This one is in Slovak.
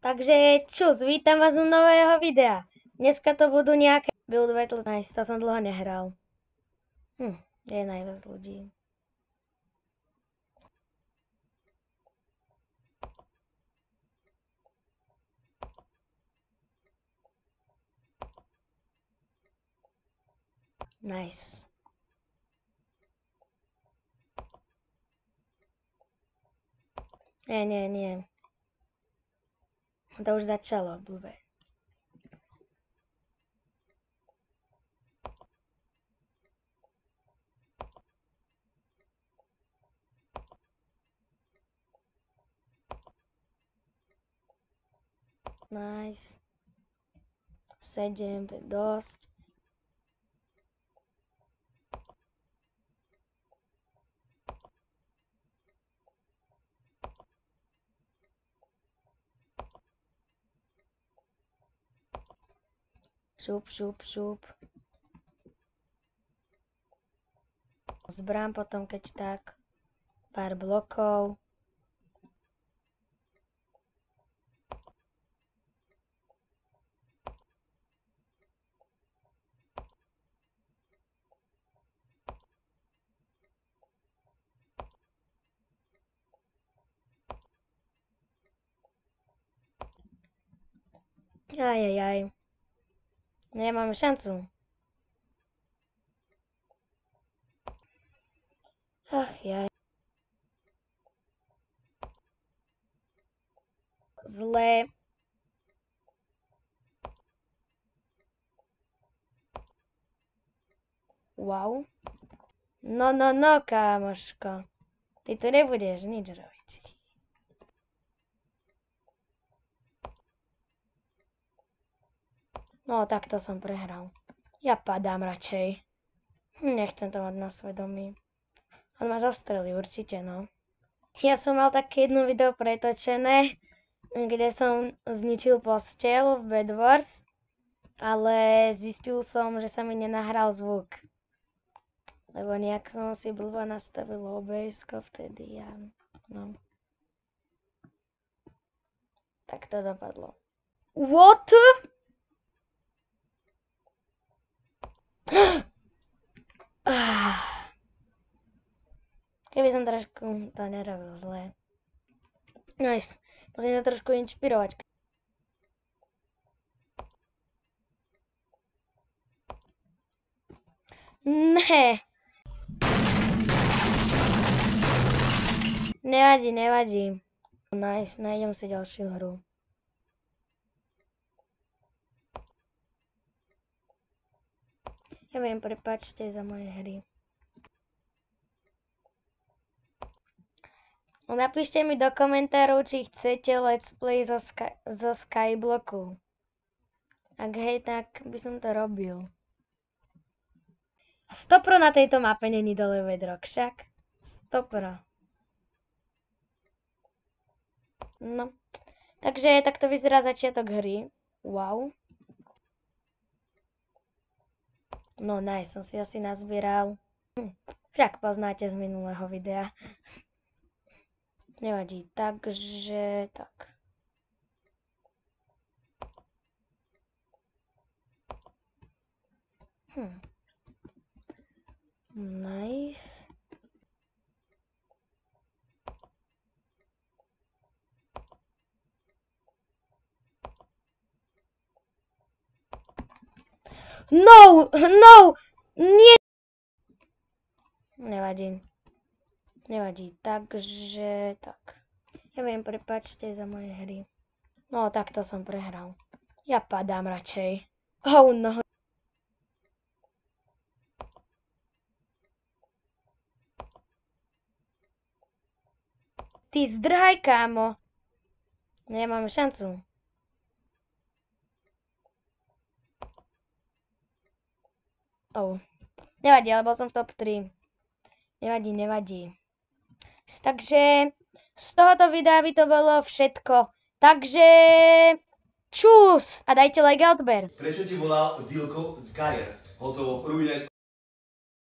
Takže čus, vítam vás u nového videa. Dneska to budú nejaké Build Battle. Nice, to som dlho nehral. Je najviac ľudí. Nice. Nie. To už začalo, blbé. Nice. 7, to je dosť. Šup. Zbrám potom, keď tak. Pár blokov. Ajajaj. Nemáme šancu. Ach jaj. Zlé. Wow. No, kámoško. Ty tu nebudeš nič robiť. No, takto som prehral. Ja padám radšej. Nechcem to mať na svedomí. On ma zastrelí určite, no. Ja som mal také jedno video pretočené, kde som zničil posteľ v Bed Wars, ale zistil som, že sa mi nenahral zvuk. Lebo nejak som si blbo nastavil OBS-ko vtedy a no. Tak to dopadlo. What? Keby som trošku to nerobil zle. Nice. Musím sa trošku inšpirovať. Ne. Nevadí. Nice, nájdem si ďalšiu hru. Ja viem, prepáčte za moje hry. Napíšte mi do komentárov, či chcete let's play zo Skyblocku. Ak hej, tak by som to robil. 100% na tejto mape není dole bedrock, však? 100%. No. Takže takto vyzerá začiatok hry. Wow. No nice, som si asi nazbieral. Však poznáte z minulého videa. Nevadí, takže tak. Nice. No, nie. Nevadí, takže tak. Ja viem, prepáčte za moje hry. No, takto som prehral. Ja padám radšej. Oh no. Ty zdrhaj, kámo. Nemáme šancu. Oh. Nevadí, ale bol som v top 3. Nevadí. Takže z tohoto videa by to bolo všetko. Takže čus a dajte like a odber. Prečo ti volal Vilko Karier? Hotovo,